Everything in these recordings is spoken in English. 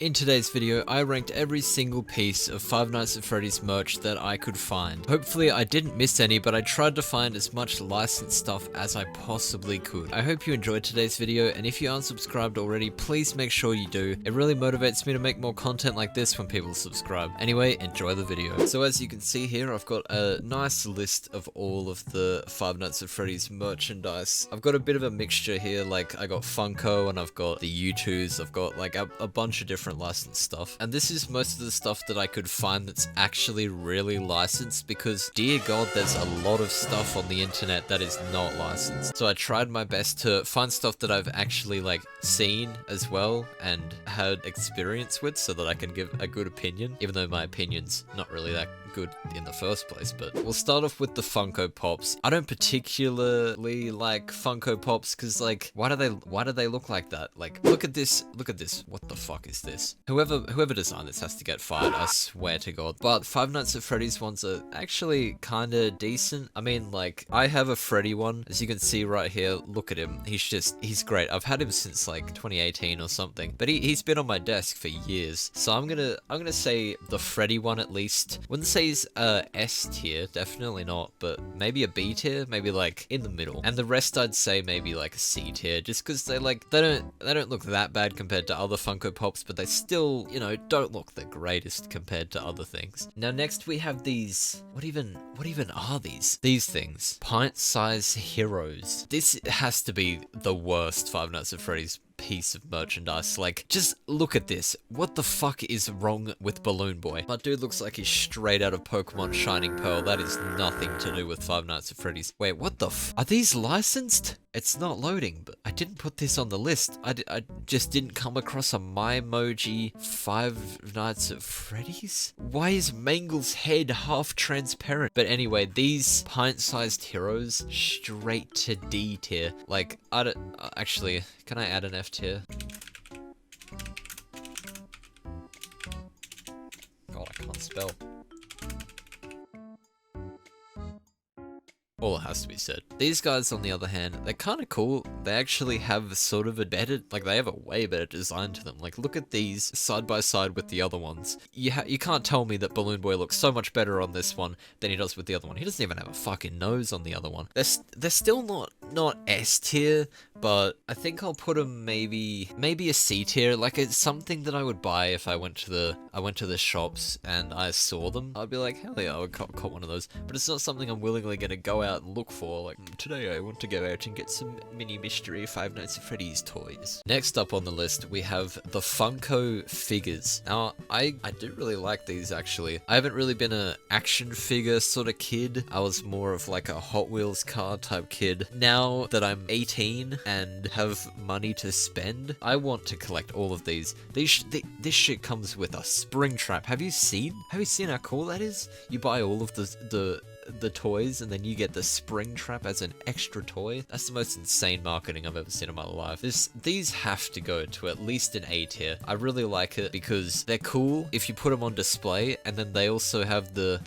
In today's video, I ranked every single piece of Five Nights at Freddy's merch that I could find. Hopefully I didn't miss any, but I tried to find as much licensed stuff as I possibly could. I hope you enjoyed today's video, and if you aren't subscribed already, please make sure you do. It really motivates me to make more content like this when people subscribe. Anyway, enjoy the video. So as you can see here, I've got a nice list of all of the Five Nights at Freddy's merchandise. I've got a bit of a mixture here, like I got Funko and I've got the U2s, I've got like a bunch of different licensed stuff. And this is most of the stuff that I could find that's actually really licensed, because dear god, there's a lot of stuff on the internet that is not licensed. So I tried my best to find stuff that I've actually like seen as well and had experience with, so that I can give a good opinion, even though my opinion's not really that good in the first place. But we'll start off with the Funko Pops. I don't particularly like Funko Pops because, like, why do they look like that? Like, look at this, what the fuck is this? Whoever designed this has to get fired, I swear to god. But Five Nights at Freddy's ones are actually kinda decent. I mean, like, I have a Freddy one, as you can see right here. Look at him, he's great. I've had him since like 2018 or something, but he's been on my desk for years. So I'm gonna say the Freddy one at least. Wouldn't say he's S tier, definitely not, but maybe a B tier, maybe like in the middle. And the rest I'd say maybe like a C tier, just because they don't look that bad compared to other Funko Pops, but they still, you know, don't look the greatest compared to other things. Now next we have these, what even are these? These things, pint-sized heroes. This has to be the worst Five Nights at Freddy's piece of merchandise. Like, just look at this. What the fuck is wrong with Balloon Boy? My dude looks like he's straight out of Pokemon Shining Pearl. That is nothing to do with Five Nights at Freddy's. Wait, what the are these licensed? It's not loading, but I didn't put this on the list. I just didn't come across a MochiKoji Five Nights at Freddy's? Why is Mangle's head half transparent? But anyway, these pint-sized heroes, straight to D tier. Like, I don't, actually, can I add an F tier? God, I can't spell. All has to be said. These guys, on the other hand, they're kind of cool. They actually have sort of a better, like, they have a way better design to them. Like, look at these side by side with the other ones. You can't tell me that Balloon Boy looks so much better on this one than he does with the other one. He doesn't even have a fucking nose on the other one. They're still not S tier, but I think I'll put them maybe a C tier. Like, it's something that I would buy if I went to the shops and I saw them. I'd be like, hell yeah, I would cop one of those. But it's not something I'm willingly gonna go out and look for. Like, today I want to go out and get some mini mystery Five Nights at Freddy's toys. Next up on the list, we have the Funko figures. Now, I do really like these, actually. I haven't really been a action figure sort of kid. I was more of like a Hot Wheels car type kid. Now that I'm 18 and have money to spend, I want to collect all of these. This shit comes with a spring trap. Have you seen how cool that is? You buy all of the toys and then you get the spring trap as an extra toy. That's the most insane marketing I've ever seen in my life. These have to go to at least an A tier. I really like it because they're cool if you put them on display, and then they also have the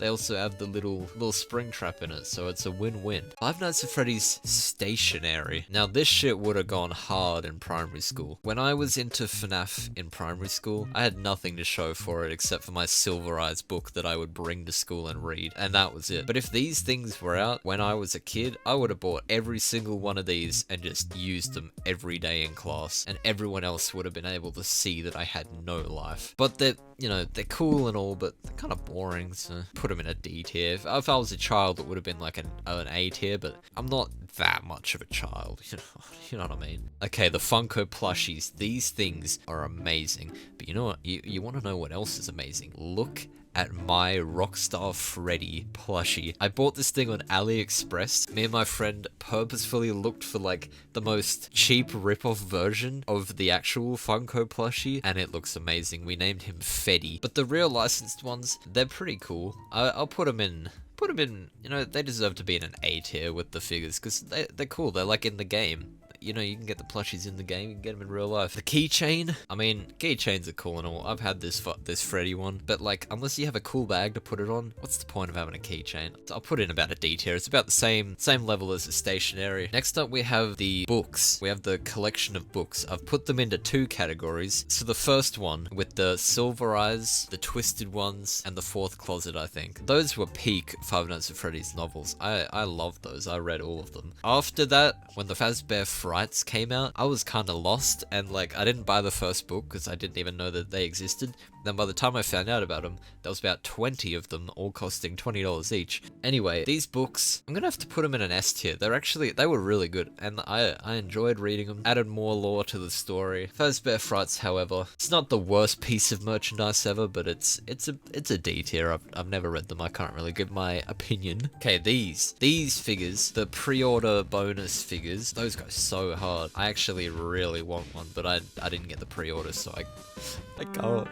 little spring trap in it, so it's a win-win. Five Nights at Freddy's stationery. Now this shit would have gone hard in primary school. When I was into FNAF in primary school, I had nothing to show for it except for my Silver Eyes book that I would bring to school and read, and that was it. But if these things were out when I was a kid, I would have bought every single one of these and just used them every day in class, and everyone else would have been able to see that I had no life. But they're cool and all, but they're kind of boring, so put them in a D tier. If I was a child, it would have been like an A tier, but I'm not that much of a child, you know what I mean? Okay, the Funko plushies. These things are amazing, but you know what? You want to know what else is amazing? Look at my Rockstar Freddy plushie. I bought this thing on AliExpress. Me and my friend purposefully looked for like the most cheap rip-off version of the actual Funko plushie, and it looks amazing. We named him Freddy. But the real licensed ones, they're pretty cool. I'll put them in, you know, they deserve to be in an A tier with the figures, because they're cool. They're like in the game. you know, you can get the plushies in the game, you can get them in real life. The keychain, I mean, keychains are cool and all. I've had this Freddy one, but like, unless you have a cool bag to put it on, what's the point of having a keychain? I'll put it in about a D tier. It's about the same level as the stationery. Next up, we have the books. We have the collection of books. I've put them into 2 categories. So the first one with the silver eyes, the twisted ones, and the fourth closet, I think. Those were peak Five Nights at Freddy's novels. I loved those. I read all of them. After that, when the Fazbear Frights came out, I was kind of lost, and like, I didn't buy the first book because I didn't even know that they existed. Then by the time I found out about them, there was about 20 of them, all costing $20 each. Anyway, these books, I'm gonna have to put them in an S tier. They were really good, and I enjoyed reading them. Added more lore to the story. Fazbear Frights, however, it's not the worst piece of merchandise ever, but it's a D tier. I've never read them. I can't really give my opinion. Okay, these figures, the pre-order bonus figures, those go so hard. I actually really want one, but I didn't get the pre-order, so I can't.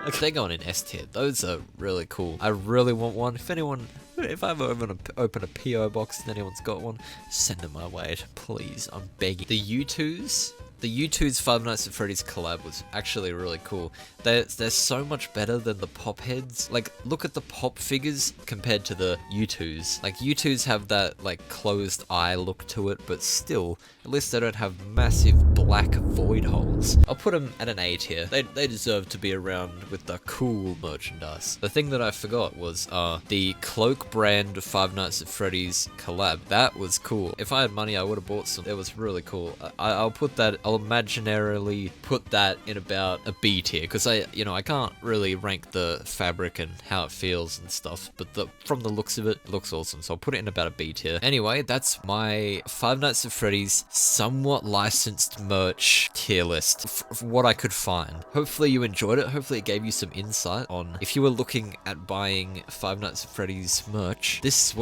Okay, they're going in S tier. Those are really cool. I really want one. If I ever open a PO box and anyone's got one, send them my way, please. I'm begging. The U2's Five Nights at Freddy's collab was actually really cool. They're so much better than the Pop heads. Like, look at the Pop figures compared to the U2's. Like, U2's have that, like, closed eye look to it, but still, at least they don't have massive black void holes. I'll put them at an A tier. They deserve to be around with the cool merchandise. The thing that I forgot was the Cloak brand Five Nights at Freddy's collab. That was cool. If I had money, I would have bought some. It was really cool. I'll imaginarily put that in about a B tier, because I can't really rank the fabric and how it feels and stuff, but from the looks of it, it looks awesome, so I'll put it in about a B tier. Anyway, that's my Five Nights at Freddy's somewhat licensed merch tier list for what I could find. Hopefully you enjoyed it. Hopefully it gave you some insight on if you were looking at buying Five Nights at Freddy's merch, this is what